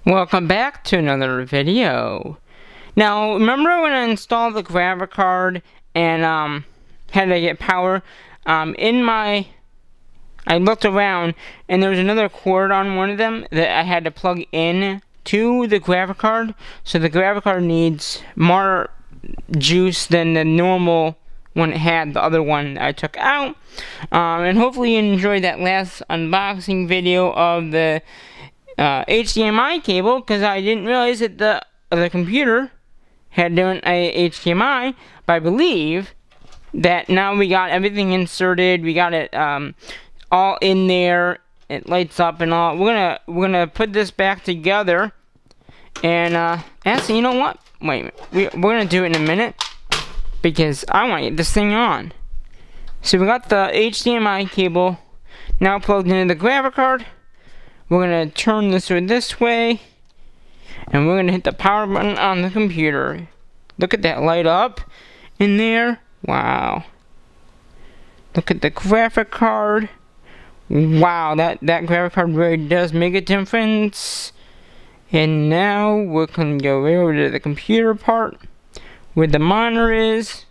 Welcome back to another video. Now, remember when I installed the graphic card and had to get power? I looked around and there was another cord on one of them that I had to plug in to the graphic card. So the graphic card needs more juice than the normal one it had, the other one I took out. And hopefully you enjoyed that last unboxing video of the HDMI cable, because I didn't realize that the computer had done a HDMI, but I believe that now we got everything inserted, we got it all in there, it lights up and all. We're gonna put this back together, and actually, you know what? Wait a minute. We're gonna do it in a minute because I want to get this thing on. So we got the HDMI cable now plugged into the graphic card. We're going to turn this way, and we're going to hit the power button on the computer. Look at that light up in there. Wow. Look at the graphic card. Wow, that graphic card really does make a difference. And now we're going to go right over to the computer part where the monitor is,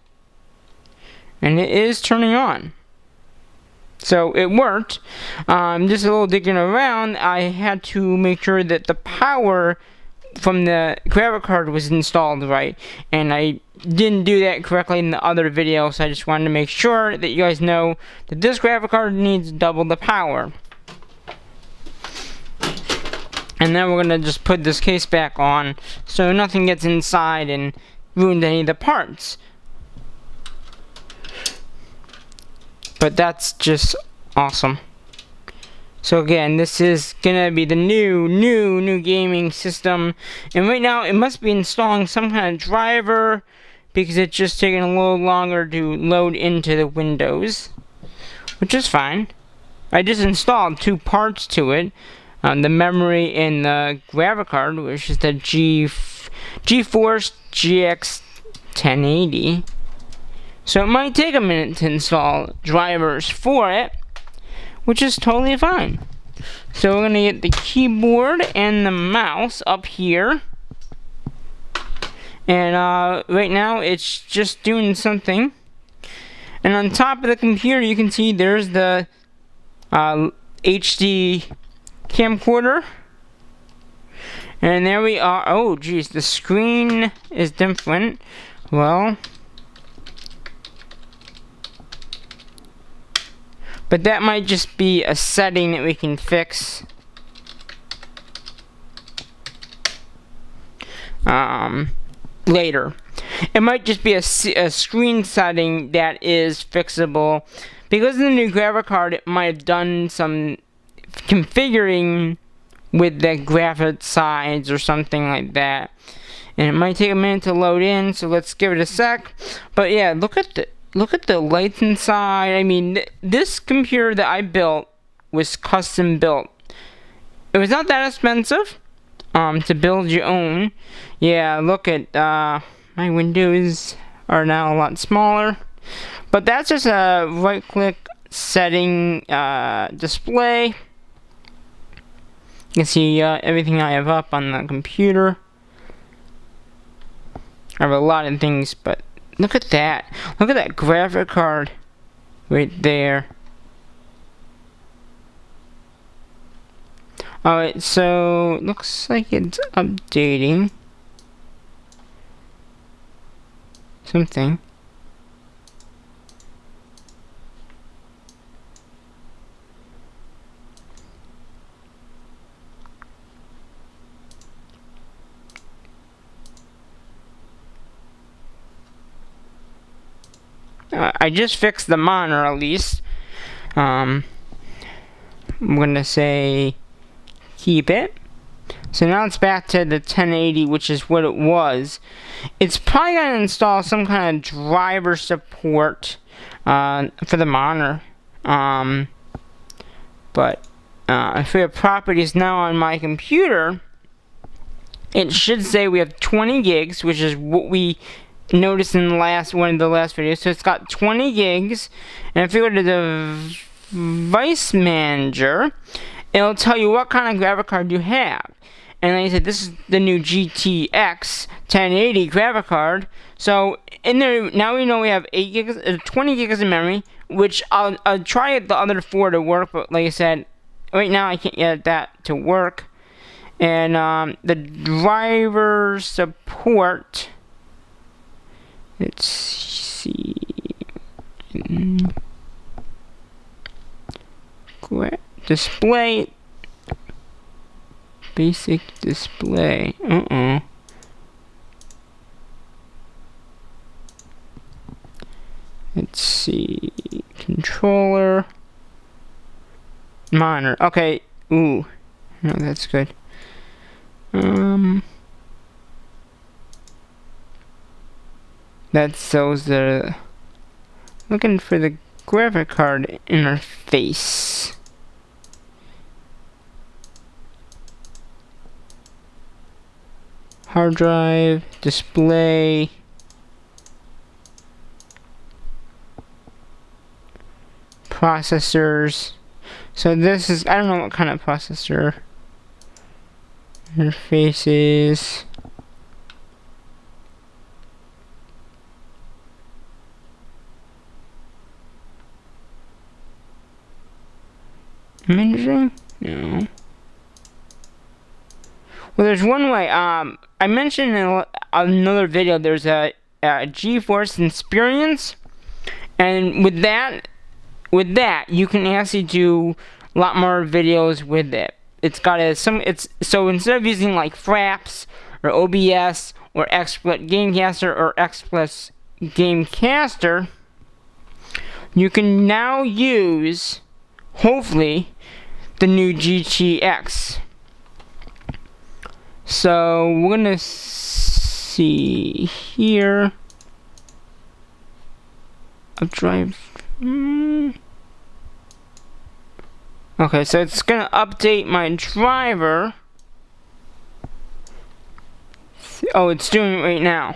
and it is turning on. So it worked. Just a little digging around, I had to make sure that the power from the graphic card was installed right, and I didn't do that correctly in the other video, so I just wanted to make sure that you guys know that this graphic card needs double the power. And then we're gonna just put this case back on so nothing gets inside and ruins any of the parts. But that's just awesome. So again, this is gonna be the new gaming system, and right now it must be installing some kind of driver because it's just taking a little longer to load into the Windows, which is fine. I just installed two parts to it, the memory and the graphic card, which is the GeForce GTX 1080. So it might take a minute to install drivers for it, which is totally fine. So we're going to get the keyboard and the mouse up here. And right now it's just doing something. And on top of the computer you can see there's the HD camcorder. And there we are. Oh geez, the screen is different. Well, but that might just be a setting that we can fix. Later. It might just be a screen setting that is fixable. Because of the new graphic card, it might have done some configuring with the graphic size or something like that. And it might take a minute to load in, so let's give it a sec. But yeah, look at the lights inside. I mean, this computer that I built was custom built. It was not that expensive to build your own. Yeah, look at my windows are now a lot smaller. But that's just a right-click setting display. You can see everything I have up on the computer. I have a lot of things, but look at that. Look at that graphic card right there. Alright, so looks like it's updating something. I just fixed the monitor at least. I'm gonna say keep it. So now it's back to the 1080, which is what it was. It's probably gonna install some kind of driver support for the monitor. But for the properties now on my computer, it should say we have 20 gigs, which is what we noticed in the one of the last videos. So it's got 20 gigs, and if you go to the device manager, it'll tell you what kind of graphic card you have. And like I said, this is the new GTX 1080 graphic card. So in there, now we know we have 20 gigs of memory, which I'll try the other 4 to work, but like I said, right now I can't get that to work. And the driver support, let's see, display, basic display, let's see, controller, monitor, okay, ooh, no, that's good. That's those the looking for the graphic card interface. Hard drive, display, processors. So this is, I don't know what kind of processor. Interfaces. Imaging? No. Well, there's one way. I mentioned in another video there's a GeForce Experience, and with that you can actually do a lot more videos with it. It's got so instead of using like Fraps or OBS or XSplit Gamecaster or XSplit Gamecaster, you can now use, hopefully, the new GTX. So we're gonna see here. Updrive. Okay, so it's gonna update my driver. Oh, it's doing it right now.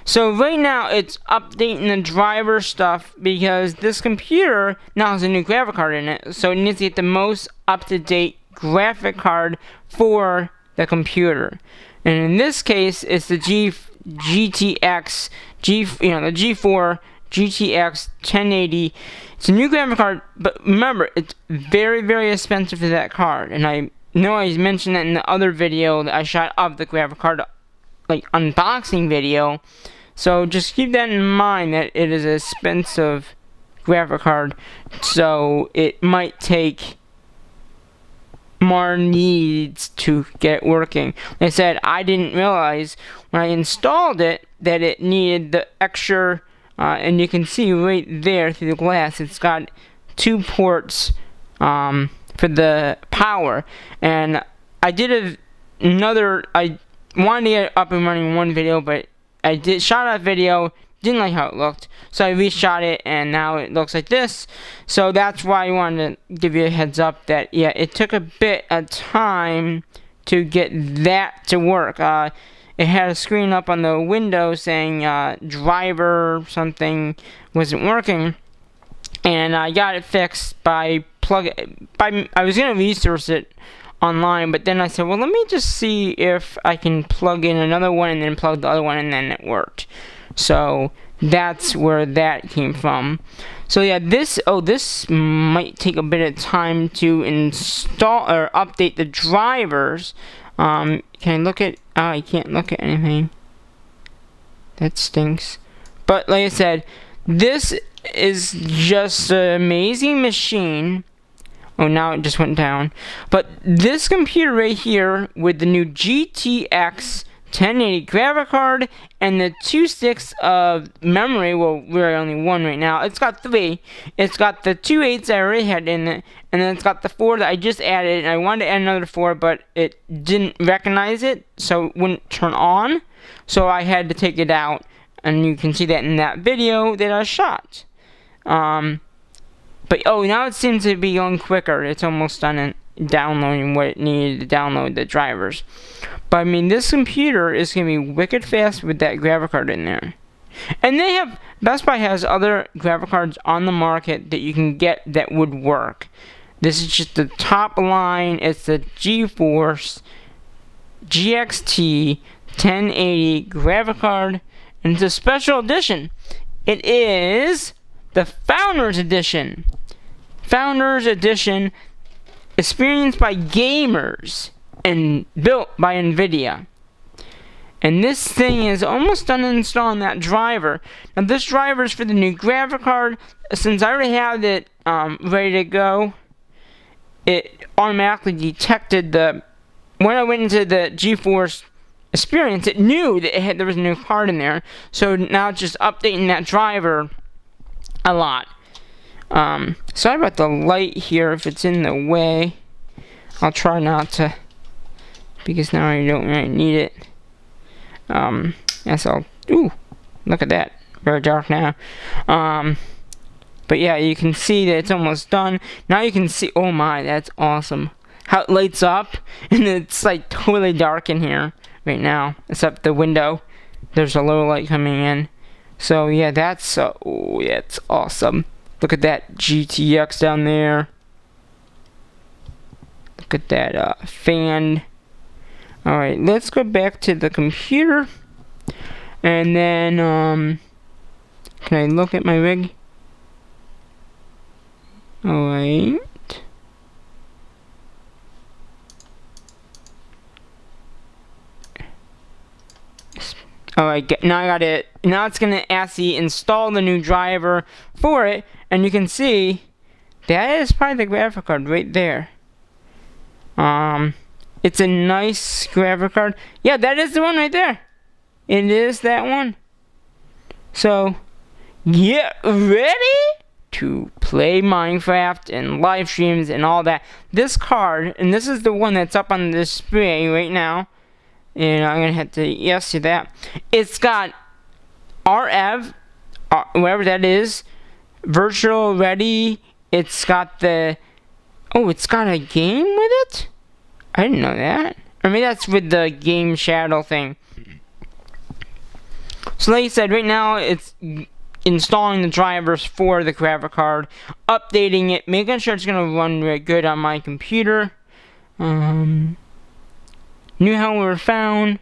So right now it's updating the driver stuff because this computer now has a new graphic card in it. So it needs to get the most up-to-date graphic card for the computer. And in this case, it's the GTX, the G4 GTX 1080. It's a new graphic card, but remember, it's very, very expensive for that card. And I know I mentioned that in the other video that I shot of the graphic card, like unboxing video. So just keep that in mind that it is an expensive graphic card. So it might take more needs to get working. Like I said, I didn't realize when I installed it that it needed the extra. And you can see right there through the glass, it's got 2 ports for the power. And I did I wanted to get it up and running in one video, but I shot that video, didn't like how it looked, so I reshot it, and now it looks like this. So that's why I wanted to give you a heads up that, yeah, it took a bit of time to get that to work. It had a screen up on the window saying driver something wasn't working, and I got it fixed I was gonna resource it online, but then I said, well, let me just see if I can plug in another one and then plug the other one, and then it worked. So that's where that came from. So yeah, this might take a bit of time to install or update the drivers. Can I look at? Oh, I can't look at anything. That stinks. But like I said, this is just an amazing machine. Oh, now it just went down. But this computer right here with the new GTX 1080 graphic card and the 2 sticks of memory, well, we're only 1 right now. It's got 3. It's got the 2 8s I already had in it, and then it's got the 4 that I just added, and I wanted to add another 4, but it didn't recognize it, so it wouldn't turn on. So I had to take it out, and you can see that in that video that I shot. But oh, now it seems to be going quicker. It's almost done in downloading what it needed to download the drivers. But I mean, this computer is going to be wicked fast with that graphic card in there. And Best Buy has other graphic cards on the market that you can get that would work. This is just the top line. It's the GeForce GXT 1080 graphic card, and it's a special edition. It is the Founders Edition. Founders Edition, experienced by gamers and built by Nvidia. And this thing is almost done installing that driver. Now this driver is for the new graphic card. Since I already have it ready to go, it automatically detected when I went into the GeForce Experience, it knew that there was a new card in there. So now it's just updating that driver a lot. Sorry about the light here if it's in the way. I'll try not to, because now I don't really need it. Yes, ooh, look at that, very dark now. But yeah, you can see that it's almost done. Now you can see, oh my, that's awesome. How it lights up, and it's like totally dark in here right now, except the window. There's a low light coming in. So yeah, that's, oh yeah, it's awesome. Look at that GTX down there. Look at that fan. Alright, let's go back to the computer. And then, can I look at my rig? Alright. Alright, now I got it. Now it's gonna actually install the new driver for it. And you can see, that is probably the graphic card right there. It's a nice graphic card. Yeah, that is the one right there. It is that one. So, get ready to play Minecraft and live streams and all that. This card, and this is the one that's up on the display right now. And I'm going to have to yes to that. It's got RF, whatever that is, virtual ready. It's got the, oh, it's got a game with it? I didn't know that. Or maybe that's with the game shadow thing. So like I said, right now it's installing the drivers for the graphic card, updating it, making sure it's going to run really good on my computer. New hardware found.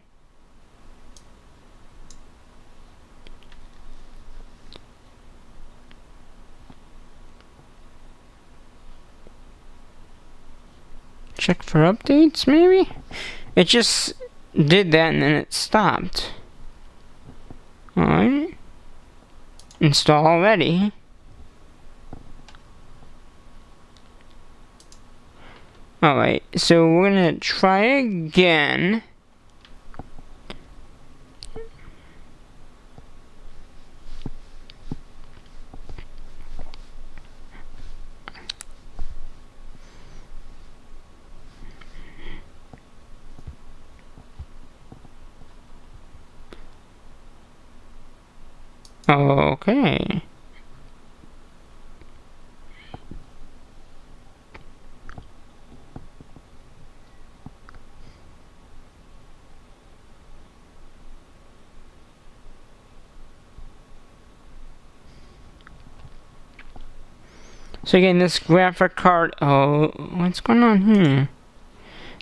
Check for updates, maybe? It just did that and then it stopped. Alright. Install already. Alright, so we're gonna try again. Okay. So again, this graphic card, oh, what's going on here?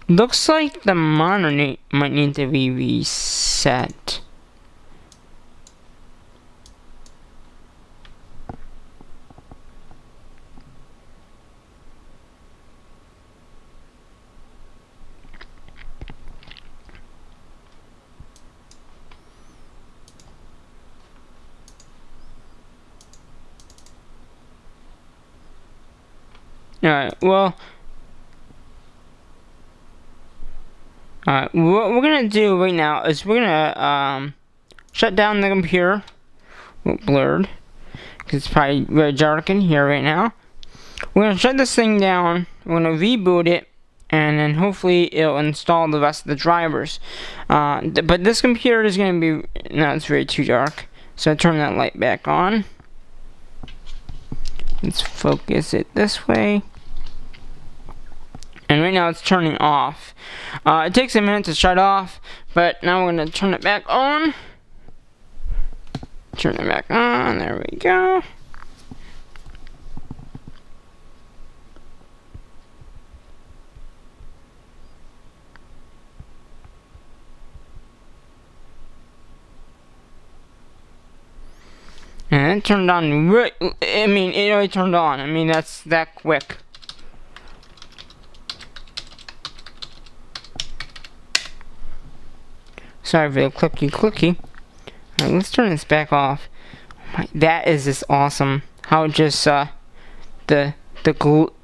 Looks like the monitor might need to be reset. Alright, well, what we're gonna do right now is we're gonna shut down the computer. Blurred, because it's probably very dark in here right now. We're gonna shut this thing down. We're gonna reboot it, and then hopefully it'll install the rest of the drivers. But this computer is gonna be, no, it's very too dark. So turn that light back on. Let's focus it this way. And right now it's turning off. It takes a minute to shut off, but now we're going to turn it back on. Turn it back on, there we go. And it turned on I mean, it already turned on. I mean, that's that quick. Sorry for the clicky. Alright, let's turn this back off. That is just awesome. How it just, the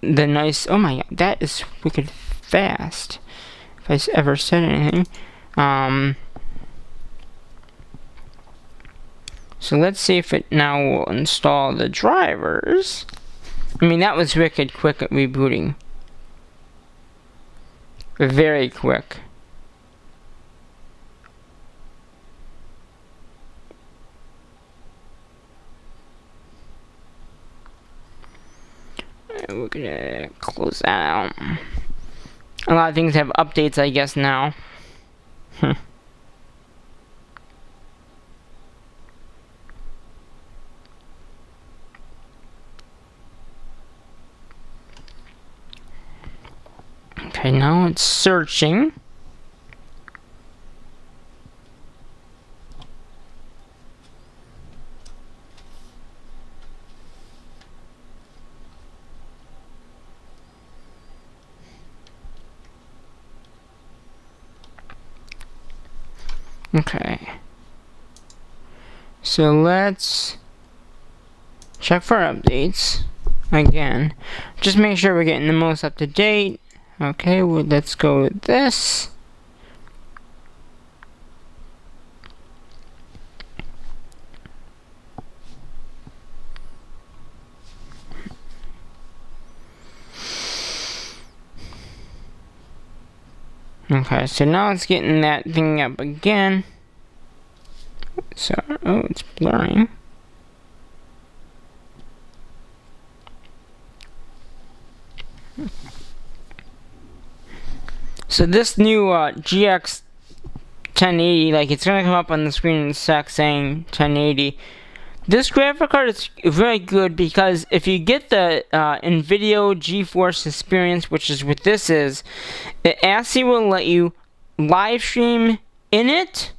nice, oh my god, that is wicked fast. If I ever said anything. So let's see if it now will install the drivers. I mean, that was wicked quick at rebooting. Very quick. We're gonna close that out. A lot of things have updates, I guess, now. Okay, now it's searching. Okay. So let's check for updates again. Just make sure we're getting the most up to date. Okay, well, let's go with this. Okay, so now it's getting that thing up again. So, oh, it's blurring. So this new GX 1080, like, it's gonna come up on the screen in a sec saying 1080. This graphic card is very good because if you get the Nvidia GeForce experience, which is what this is, it actually will let you live stream in it,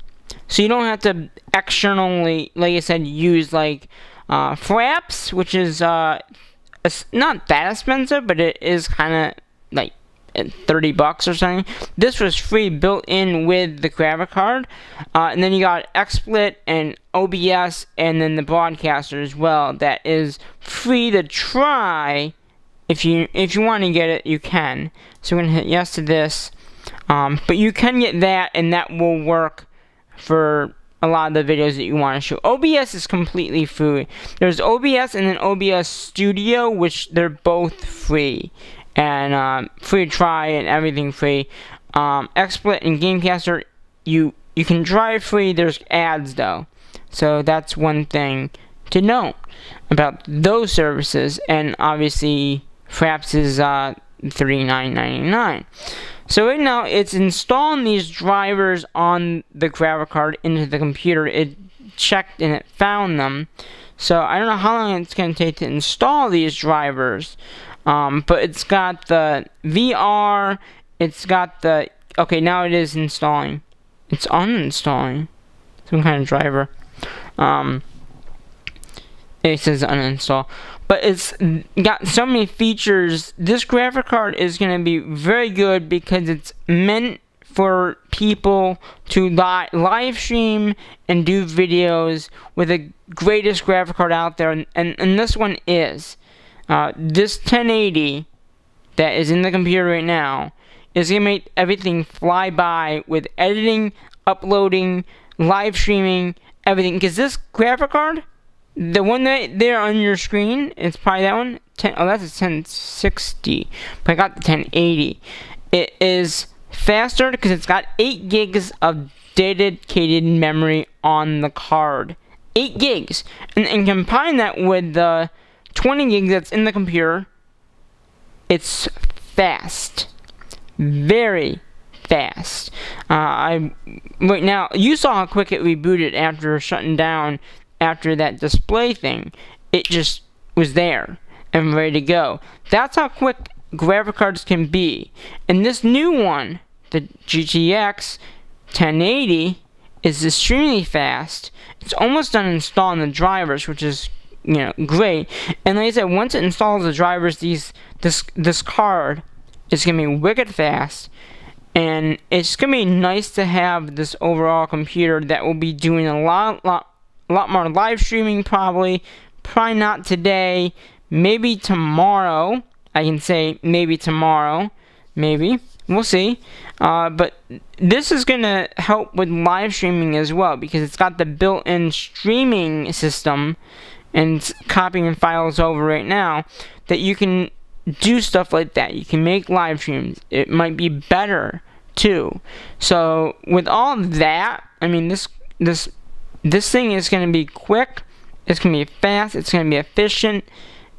so you don't have to externally, like I said, use like fraps, which is not that expensive, but it is kind of like $30 or something. This was free, built in with the graphic card, and then you got XSplit and OBS, and then the broadcaster as well. That is free to try. If you want to get it, you can. So we're gonna hit yes to this, but you can get that, and that will work for a lot of the videos that you want to shoot. OBS is completely free. There's OBS and then OBS Studio, which they're both free. And free to try and everything free. XSplit and Gamecaster, you can try it free. There's ads though, so that's one thing to know about those services. And obviously, Fraps is $39.99. So right now it's installing these drivers on the graphic card into the computer. It checked and it found them. So I don't know how long it's going to take to install these drivers. But it's got the VR, it's got the, okay, now it is installing. It's uninstalling some kind of driver. It says uninstall. But it's got so many features. This graphic card is going to be very good because it's meant for people to live stream and do videos with the greatest graphic card out there. And this one is. This 1080 that is in the computer right now is going to make everything fly by with editing, uploading, live streaming, everything. Because this graphic card, the one that there on your screen, it's probably that one. Oh, that's a 1060. But I got the 1080. It is faster because it's got 8 gigs of dedicated memory on the card. 8 gigs. And combine that with the 20 gigs that's in the computer, it's fast. Very fast. Right now, you saw how quick it rebooted after shutting down after that display thing. It just was there and ready to go. That's how quick graphic cards can be. And this new one, the GTX 1080, is extremely fast. It's almost done installing the drivers, which is, you know, great. And like I said, once it installs the drivers, this card is gonna be wicked fast, and it's gonna be nice to have this overall computer that will be doing a lot more live streaming. Probably not today, maybe tomorrow. I can say maybe tomorrow, maybe. We'll see. But this is going to help with live streaming as well, because it's got the built-in streaming system, and it's copying files over right now, that you can do stuff like that. You can make live streams. It might be better too. So with all that, I mean, this thing is going to be quick. It's going to be fast. It's going to be efficient.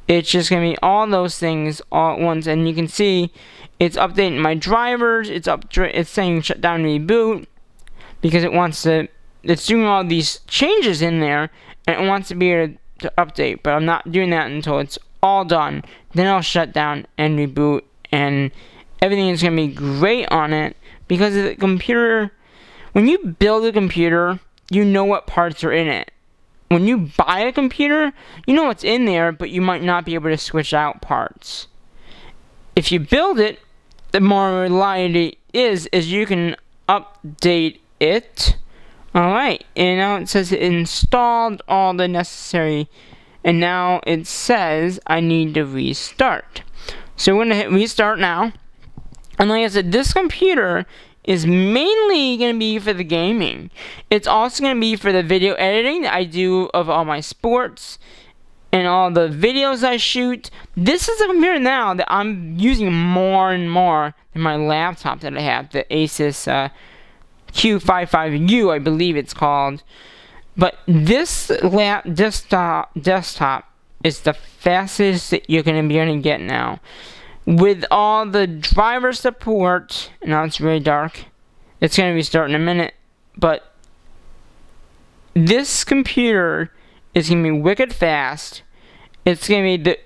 It's just going to be all those things all at once. And you can see it's updating my drivers. It's saying shut down reboot, because it wants to. It's doing all these changes in there, and it wants to be able to update. But I'm not doing that until it's all done. Then I'll shut down and reboot, and everything is going to be great on it, because the computer. When you build a computer, you know what parts are in it. When you buy a computer, you know what's in there, but you might not be able to switch out parts. If you build it, the more reliability is you can update it. Alright, and now it says it installed all the necessary, and now it says I need to restart. So we're going to hit restart now. And like I said, this computer is mainly going to be for the gaming. It's also going to be for the video editing that I do of all my sports and all the videos I shoot. This is a computer now that I'm using more and more than my laptop that I have, the Asus Q55U, I believe it's called. But this desktop is the fastest that you're going to be able to get now. With all the driver support, now it's really dark. It's going to restart in a minute. But this computer is going to be wicked fast. It's going to be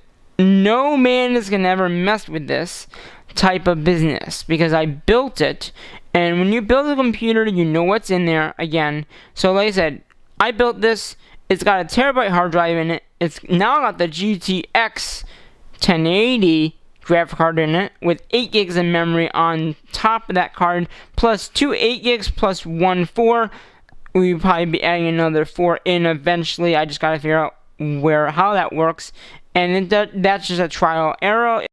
no man is going to ever mess with this type of business, because I built it. And when you build a computer, you know what's in there again. So like I said, I built this. It's got a terabyte hard drive in it. It's now got the GTX 1080 graphic card in it, with 8 gigs of memory on top of that card, plus 2 8 gigs plus 1 4. We'll probably be adding another 4 in eventually. I just gotta figure out how that works, and that's just a trial error.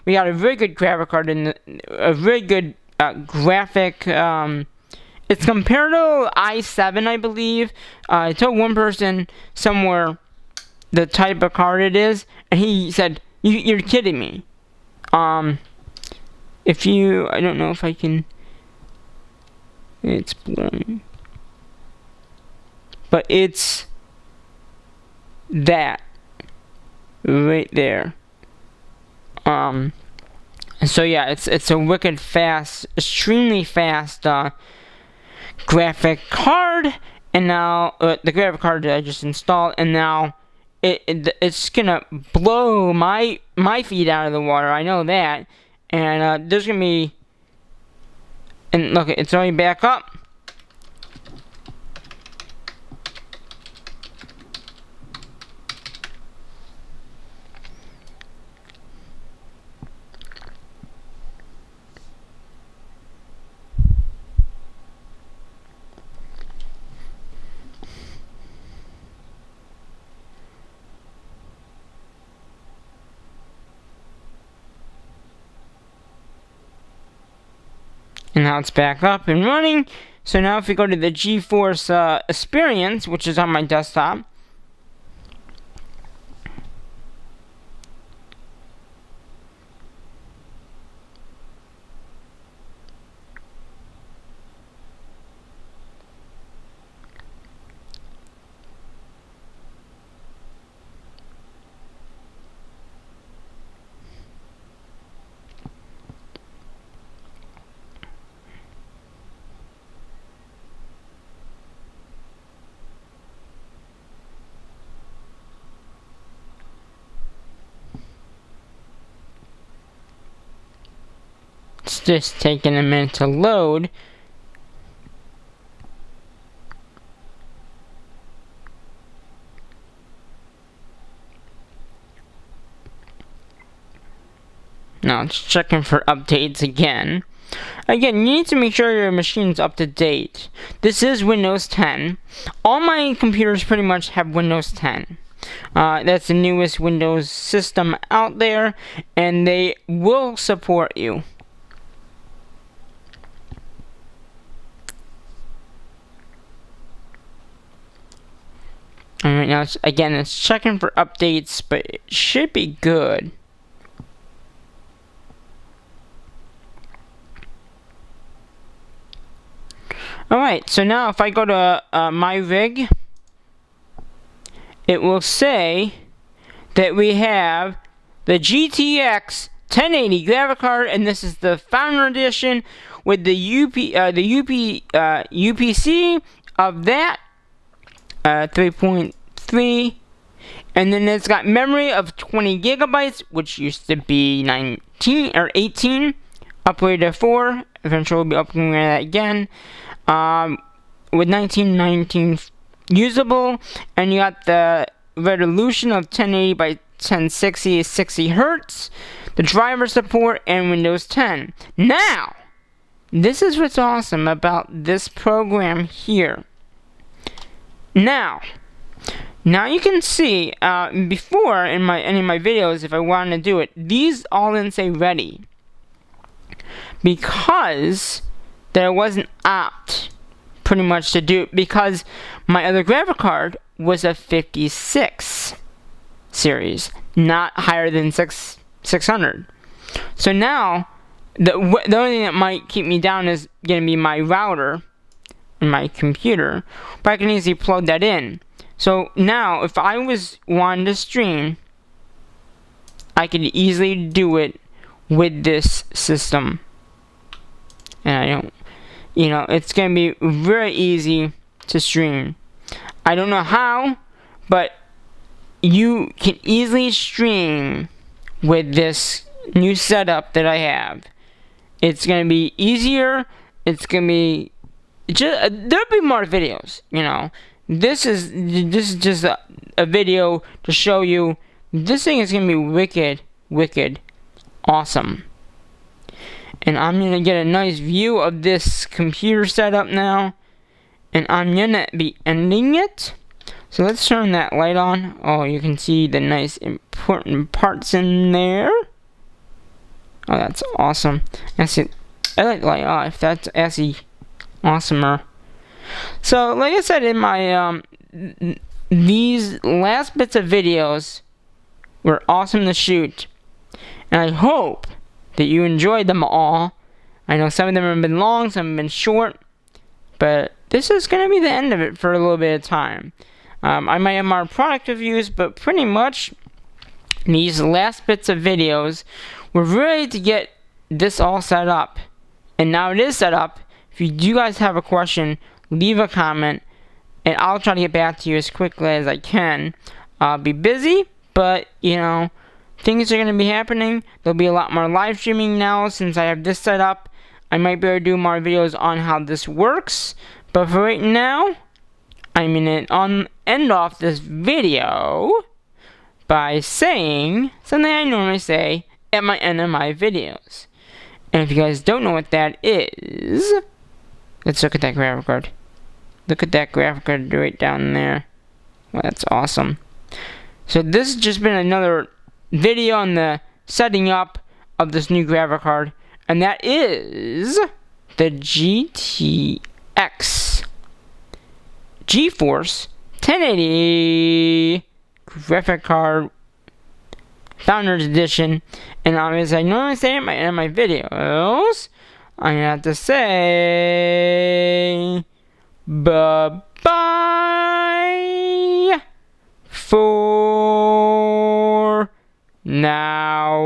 We got a very good graphic card in a very good graphic. It's compared to i7, I believe. I told one person somewhere the type of card it is, and he said, You're kidding me. I don't know if I can. It's blurry. But it's that right there. So yeah, it's a wicked fast, extremely fast graphic card, and now the graphic card that I just installed, and now it's gonna blow my feet out of the water. I know that, and there's gonna be, and look, it's already back up. And now it's back up and running. So now if we go to the GeForce Experience, which is on my desktop, it's just taking a minute to load. Now it's checking for updates again. Again, you need to make sure your machine's up to date. This is Windows 10. All my computers pretty much have Windows 10. That's the newest Windows system out there, and they will support you. Alright, now it's checking for updates, but it should be good. Alright, so now if I go to my rig, it will say that we have the GTX 1080 graphic card, and this is the Founder Edition with the UPC of that 3.3, and then it's got memory of 20 gigabytes, which used to be 19 or 18, upgraded to 4. Eventually we'll be upgrading that again. With 1919 usable, and you got the resolution of 1080 by 1060 60 hertz, the driver support, and Windows 10. Now, this is what's awesome about this program here. Now you can see, before in any of my videos, if I wanted to do it, these all didn't say ready, because there wasn't opt pretty much to do it, because my other graphic card was a 56 series, not higher than 600. So now the only thing that might keep me down is gonna be my router and my computer, but I can easily plug that in. So now if I wanted to stream, I could easily do it with this system, and I don't, it's gonna be very easy to stream. I don't know how, but you can easily stream with this new setup that I have. It's gonna be easier. It's gonna be there'll be more videos. This is just a video to show you. This thing is gonna be wicked awesome. And I'm gonna get a nice view of this computer setup now, and I'm gonna be ending it. So let's turn that light on. Oh, you can see the nice important parts in there. Oh, that's awesome. I like the light off. That's actually awesomer. So like I said, in my these last bits of videos were awesome to shoot, and I hope that you enjoyed them all. I know some of them have been long, some have been short, but this is going to be the end of it for a little bit of time. I might have more product reviews, but pretty much these last bits of videos were ready to get this all set up. And now it is set up. If you guys have a question, leave a comment, and I'll try to get back to you as quickly as I can. I'll be busy, but things are going to be happening. There'll be a lot more live streaming now since I have this set up. I might be able to do more videos on how this works. But for right now, I'm going to end off this video by saying something I normally say at my end of my videos. And if you guys don't know what that is, let's look at that graphic card. Look at that graphic card right down there. Well, that's awesome. So this has just been another video on the setting up of this new graphic card, and that is the GTX GeForce 1080 graphic card Founders Edition. And as I normally say in my videos, I'm gonna have to say bye-bye for now.